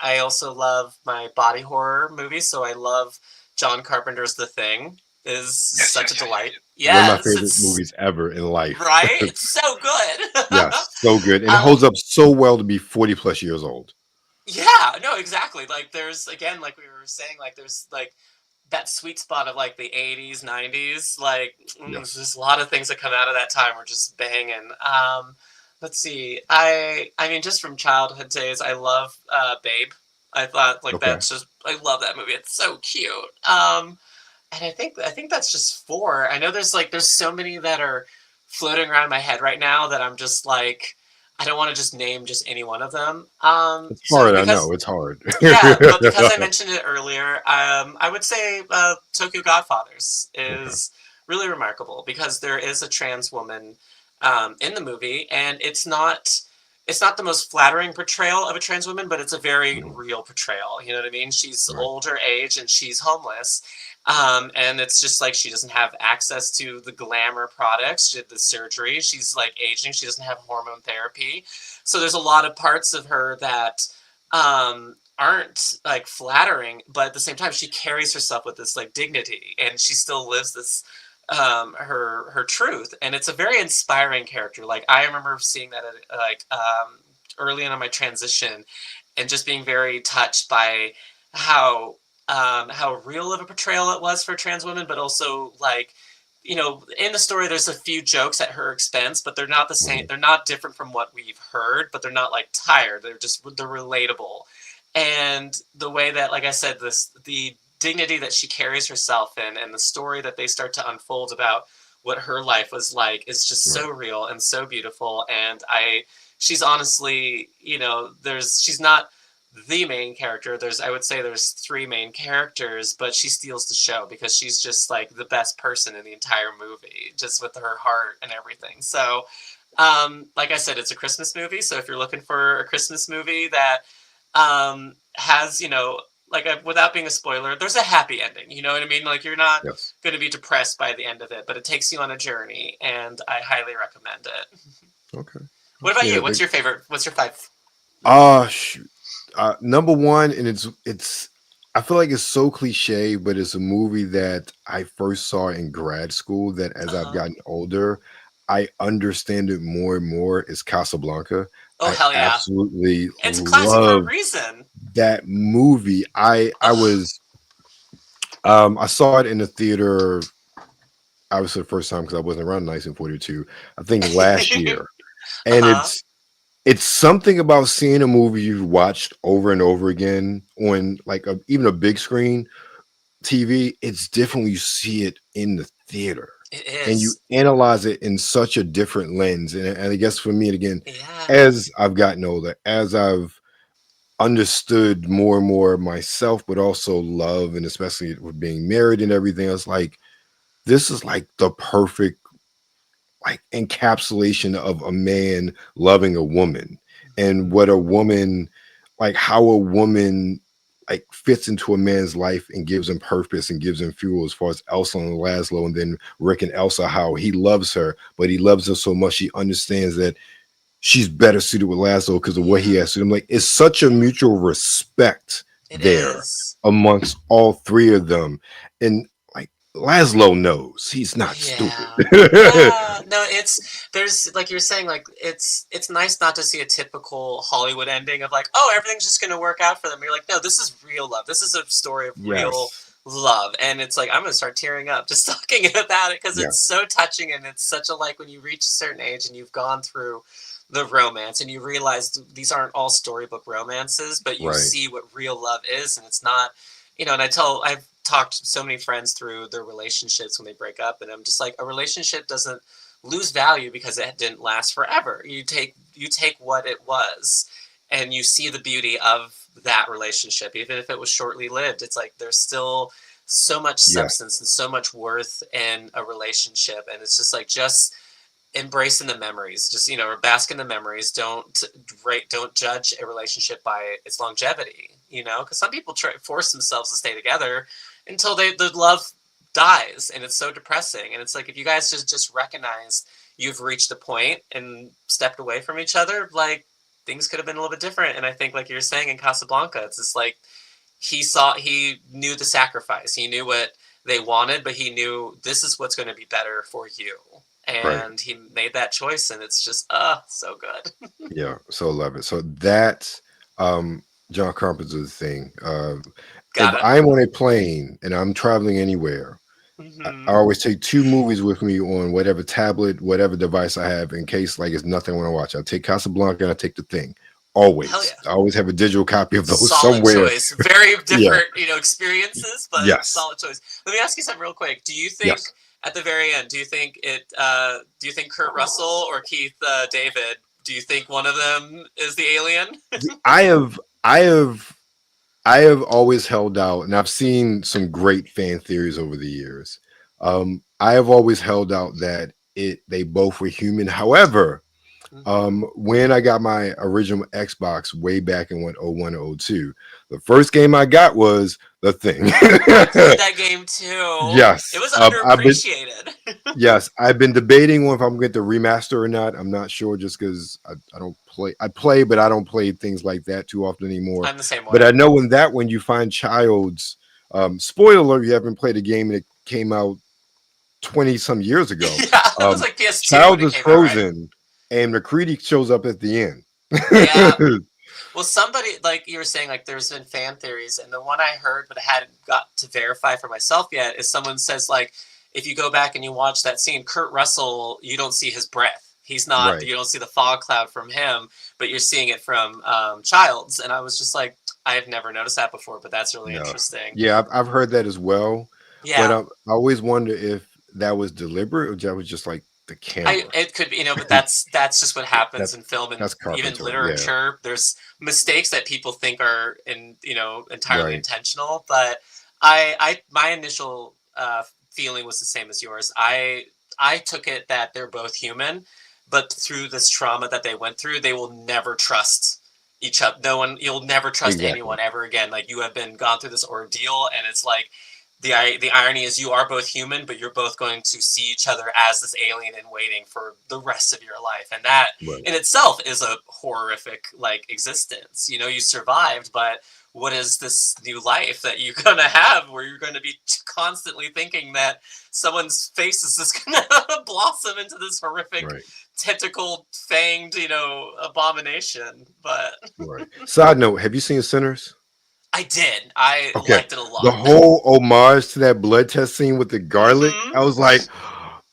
I also love my body horror movies. So I love John Carpenter's The Thing is Yes, such a yes, yes, yes. delight. One of my Yes, favorite it's movies ever in life. right. It's so good. Yes, so good. And it holds um, up so well to be 40 plus years old. yeah, no, exactly. Like there's again, like we were saying, like there's like that sweet spot of like the 80s, 90s. Like Yes. there's a lot of things that come out of that time were just banging. Let's see. I mean, just from childhood days, I love Babe. I thought like Okay. that's just I love that movie. It's so cute. And I think that's just four. I know there's so many that are floating around my head right now that I'm just like I don't want to just name just any one of them. It's So hard. I know. because it's hard. yeah, but because I mentioned it earlier, I would say Tokyo Godfathers Okay. is really remarkable because there is a trans woman in the movie, and it's not the most flattering portrayal of a trans woman, but it's a very Mhm. real portrayal. You know what I mean? She's Right. older age and she's homeless, and it's just like she doesn't have access to the glamour products. She did the surgery. She's like aging. She doesn't have hormone therapy, so there's a lot of parts of her that aren't like flattering, but at the same time she carries herself with this like dignity, and she still lives this her truth, and it's a very inspiring character. Like I remember seeing that at, like early on in my transition, and just being very touched by how how real of a portrayal it was for trans women, but also like in the story there's a few jokes at her expense, but they're not the same. Mhm. They're not different from what we've heard, but they're not like tired. They're relatable, and the way that, like I said, the dignity that she carries herself in, and the story that they start to unfold about what her life was like is just Right. so real and so beautiful. And she's honestly, she's not the main character. I would say there's three main characters, but she steals the show because she's just like the best person in the entire movie, just with her heart and everything. So, like I said, it's a Christmas movie. So if you're looking for a Christmas movie that has, like without being a spoiler, there's a happy ending. You know what I mean? Like you're not Yes. going to be depressed by the end of it, but it takes you on a journey, and I highly recommend it. Okay. What about you? What's your favorite? What's your five? Shoot. Number one, and it's I feel like it's so cliche, but it's a movie that I first saw in grad school that as I've Uh-huh. gotten older, I understand it more and more is Casablanca. Oh I hell yeah! absolutely It's a classic for a love reason. that movie. I Ugh. was I saw it in the theater obviously the first time because I wasn't around in 1942. I think last year. And Uh-huh. it's something about seeing a movie you've watched over and over again on like even a big screen TV. It's different when you see it in the theater It and you is. analyze it in such a different lens. And I guess for me, again, Yeah. as I've gotten older, as I've understood more and more myself, but also love, and especially with being married and everything else, like this is like the perfect like encapsulation of a man loving a woman and what a woman like how a woman like fits into a man's life and gives him purpose and gives him fuel as far as Elsa and Laszlo and then Rick and Elsa, how he loves her, but he loves her so much he understands that she's better suited with Laszlo because of what he Yeah. has to do. I'm like, it's such a Yeah. mutual respect It there is. amongst all three of them. And like Laszlo knows he's not stupid. Yeah. Yeah. No, there's like you're saying, like it's nice not to see a typical Hollywood ending of like, oh, everything's just gonna work out for them. You're like, no, this is real love. This is a story of real Yes. love. And it's like I'm gonna start tearing up just talking about it because Yeah. it's so touching, and it's such a, like, when you reach a certain age and you've gone through the romance and you realize these aren't all storybook romances, but you Right. see what real love is, and it's not, and I've talked to so many friends through their relationships when they break up, and I'm just like, a relationship doesn't lose value because it didn't last forever. You take what it was, and you see the beauty of that relationship, even if it was shortly lived. It's like there's still so much Yeah. substance and so much worth in a relationship, and it's just like, just embracing the memories, just, or bask in the memories. Don't judge a relationship by its longevity, because some people force themselves to stay together until the love dies, and it's so depressing. And it's like, if you guys just recognize you've reached a point and stepped away from each other, like, things could have been a little bit different. And I think, like you're saying, in Casablanca, it's just like, he knew the sacrifice, he knew what they wanted, but he knew this is what's going to be better for you, Right. and he made that choice, and it's just so good. Yeah. So love it. So that's John Carpenter's thing. If Got it. I'm on a plane and I'm traveling anywhere, I Hmm. always take two movies with me on whatever tablet, whatever device I have, in case like it's nothing I want to watch. I take Casablanca and I take The Thing. Hell Always. yeah. I always have a digital copy of those Solid somewhere. choice. Very Yeah. different, experiences, but Yes. solid choice. Let me ask you something real quick. Do you think, Yes. at the very end, do you think Kurt Russell or Keith David, do you think one of them is the alien? I have I have I have always held out, and I've seen some great fan theories over the years. I have always held out that they both were human. However, Hmm. when I got my original Xbox way back in 01 or 02, the first game I got was The Thing. I played that game too. It Yes, was I've been underappreciated. yes, I've been debating on if I'm going to remaster or not. I'm not sure, just because I don't play. I play, but I don't play things like that too often anymore. I'm the same But way. I know in that one you find child's spoiler alert, you haven't played a game and it came out 20 some years ago. Yeah, it was Um, like PS2 when Child it is came out, right? frozen, and McCready shows up at the end. Yeah. Well, somebody, like you were saying, like, there's been fan theories, and the one I heard but I hadn't got to verify for myself yet is, someone says, like, if you go back and you watch that scene, Kurt Russell, you don't see his breath. He's not. Right. You don't see the fog cloud from him, but you're seeing it from Childs. And I was just like, I have never noticed that before, but that's really No. interesting. Yeah, I've heard that as well, but Yeah. I always wonder if that was deliberate or that was just like the camera. It could be, but that's just what happens That's in film and that's even Carpenter. Yeah. literature. There's mistakes that people think are entirely Right. intentional, but my initial feeling was the same as yours. I took it that they're both human, but through this trauma that they went through, they will never trust each other. No one, you'll never trust Exactly. anyone ever again. Like, you have been gone through this ordeal, and it's like, the irony is, you are both human, but you're both going to see each other as this alien in waiting for the rest of your life, and that Right. in itself is a horrific, like, existence. You survived, but what is this new life that you're gonna have, where you're going to be constantly thinking that someone's face is just gonna blossom into this horrific, Right. tentacle fanged, abomination? But Right. Side note: have you seen Sinners? I did. I Okay. liked it a The lot. whole homage to that blood test scene with the garlic, Hmm. I was like,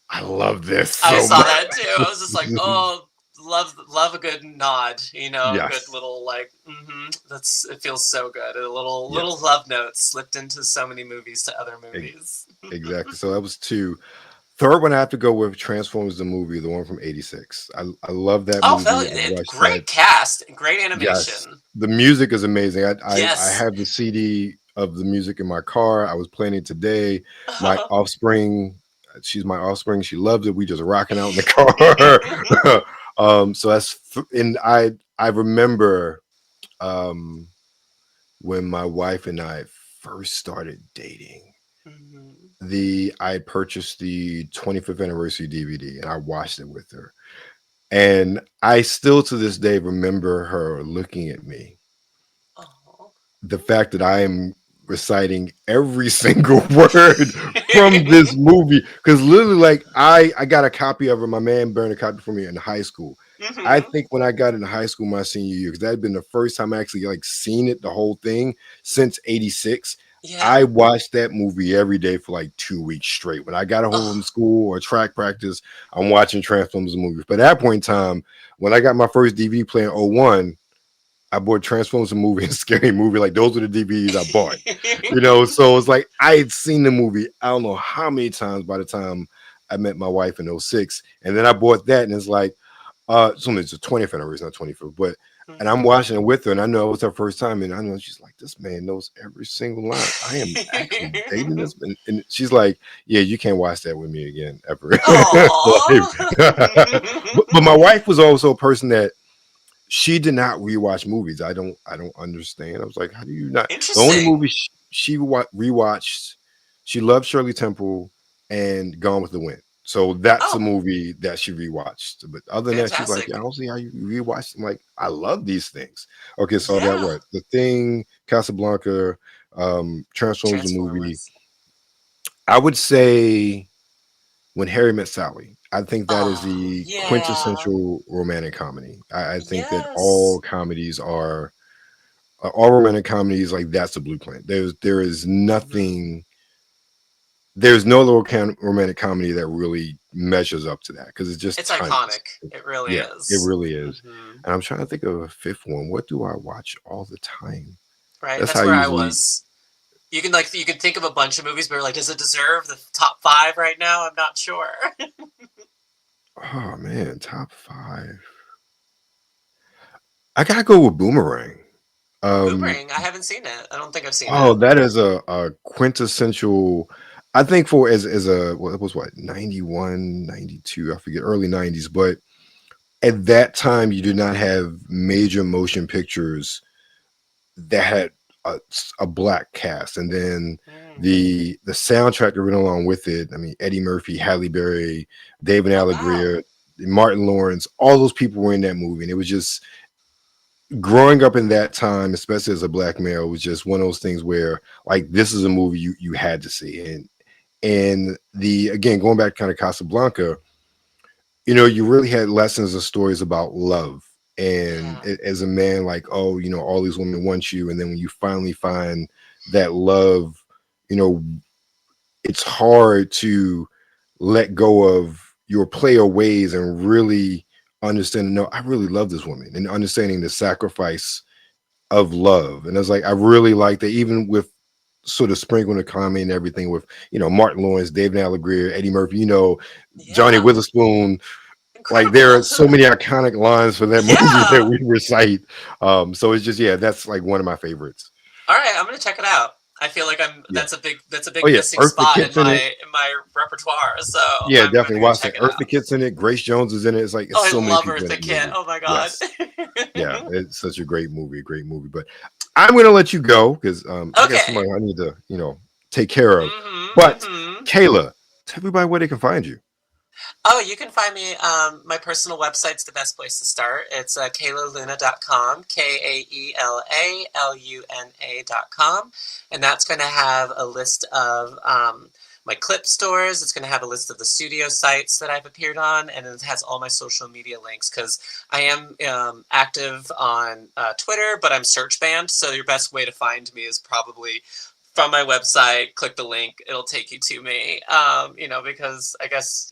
I love this I so saw much. that too. I was just like, oh, love a good nod, a good Yes. little, like, that's, it feels so good. A little Yes. love note slipped into so many movies to other Ex- movies. Exactly. So that was two. Third one I have to go with Transformers the movie, the one from '86. I love that Oh, fell movie. I it, watched that. great cast, great Yes. animation. The music is amazing. I Yes. have the CD of the music in my car. I was playing it today. My offspring, she's my offspring. She loves it. We just rocking out in the car. So and I remember um when my wife and I first started dating. Mhm. I purchased the 25th anniversary DVD and I watched it with her. And I still to this day remember her looking at me, Oh. the fact that I am reciting every single word from this movie, because literally, like, I got a copy of it. My man burned a copy for me in high school. I Mhm. think when I got into high school my senior year, because that had been the first time I actually like seen it, the whole thing, since '86. Yeah. I watched that movie every day for like 2 weeks straight. When I got home from Oh. school or track practice, I'm watching Transformers movies. But at that point in time, when I got my first DVD player in '01, I bought Transformers movie and Scary Movie. Like those were the DVDs I bought. So it's like I had seen the movie I don't know how many times by the time I met my wife in '06. And then I bought that and it's like it's the 20th anniversary, not 25th, but and I'm Mhm. watching it with her, and I know it was her first time, and I know she's like, "This man knows every single line. I am actually dating this," and she's like, "Yeah, you can't watch that with me again ever." Aw. But my wife was also a person that she did not rewatch movies. I don't understand. I was like, how do you not? The only Interesting. movie rewatched, she loved Shirley Temple and Gone with the Wind. So that's a Oh, movie that she rewatched. But other than that, she's like, yeah, I fantastic. don't see how you rewatch. I'm like, I love these things. Okay, so I got Yeah. what? The Thing, Casablanca, Transformers the movie. Transformers. I would say When Harry Met Sally. I think that is Oh, the yeah. quintessential romantic comedy. I think that Yes. all romantic comedies, like that's the blueprint. There is Hmm. nothing. There's no little romantic comedy that really measures up to that because it's just It's timeless. iconic. It really Yeah, it is. really is. Hmm. And I'm trying to think of a fifth one. What do I watch all the time? Right. That's That's how I where I usually. was. You can think of a bunch of movies, but you're like, does it deserve the top five right now? I'm not sure. Oh man, top five. I gotta go with Boomerang. Um, Boomerang. I haven't seen it. I don't think I've seen Oh, it. that is a quintessential. I think for as a what it was what 91, 92, I forget, early 90s, but at that time you did not have major motion pictures that had a black cast, and then Mm. the soundtrack that went along with it. I mean, Eddie Murphy, Halle Berry, David Oh wow. Allegria, Martin Lawrence, all those people were in that movie, and it was just growing up in that time, especially as a black male, was just one of those things where like this is a movie you had to see. And the again going back kind of Casablanca, you really had lessons and stories about love. And Yeah. as a man, like, oh, all these women want you, and then when you finally find that love, you know, it's hard to let go of your player ways and really understand. No, I really love this woman, and understanding the sacrifice of love. And it's like I really like that, even with sort of sprinkling the comedy and everything with Martin Lawrence, David Allegria, Eddie Murphy, Johnny Yeah. Witherspoon. Like there Incredible. are so many iconic lines for that movie that Yeah. we recite. So it's just that's like one of my favorites. All right, I'm gonna check it out. I feel like I'm Yeah. that's a Oh big yeah. missing Eartha spot Kitt's in it. in my repertoire. So Yeah, I'm gonna definitely go watch that. check it Eartha out. Kitt's in it. Grace Jones is in it. It's like it's Oh, I so many love people in Eartha that Kitt. movie. Oh my god. Yes. Yeah, it's such a great movie. But I'm gonna let you go because I got Okay. somebody I need to take care of. Mm-hmm. But Mm-hmm. Kayla, tell everybody where they can find you. Oh, you can find me. My personal website's the best place to start. It's kaelaluna.com, KaelaLuna.com. And that's going to have a list of my clip stores. It's going to have a list of the studio sites that I've appeared on. And it has all my social media links because I am active on Twitter, but I'm search banned. So your best way to find me is probably from my website. Click the link, it'll take you to me. Because I guess,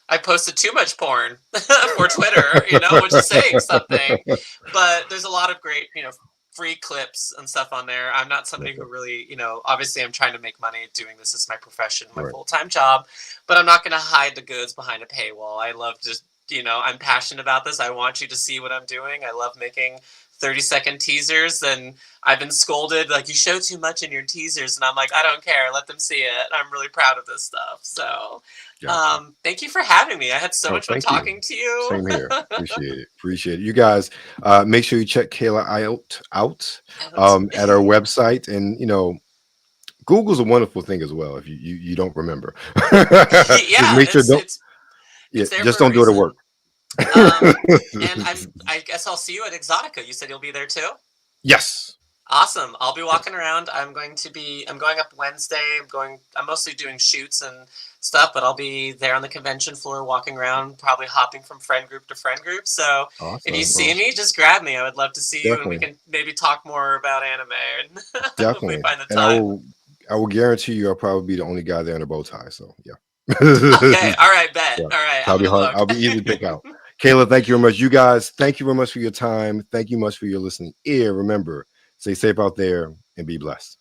I posted too much porn for Twitter, which is saying something. But there's a lot of great, free clips and stuff on there. I'm not somebody who Okay. really, obviously I'm trying to make money doing this as my profession, my Right. full-time job, but I'm not going to hide the goods behind a paywall. I love just, I'm passionate about this. I want you to see what I'm doing. I love making 30-second teasers, and I've been scolded like you show too much in your teasers, and I'm like, I don't care, let them see it. I'm really proud of this stuff. So Gotcha. thank you for having me. I had so Oh, much fun thank you. talking to you. Same here. Appreciate it. Appreciate it. You guys, make sure you check Kayla out at our website, and Google's a wonderful thing as well. If you don't remember, just Yeah, make sure don't yeah it's there just for a don't do it at reason. work. Um, and I guess I'll see you at Exotica. You said you'll be there too. Yes. Awesome. I'll be Yeah. walking around. I'm going up Wednesday. I'm mostly doing shoots and stuff, but I'll be there on the convention floor walking around, probably hopping from friend group to friend group. So if you Awesome. see Well, me, just grab me. I would love to see you and we definitely, can maybe talk more about anime and if we definitely. find the And time. I will guarantee you, I'll probably be the only guy there in a bow tie. So yeah. Okay. All right, bet. Yeah. All right. So I'm I'll be gonna hard. look. I'll be easy to pick out. Kayla, thank you very much. You guys, thank you very much for your time. Thank you much for your listening ear. Remember, stay safe out there and be blessed.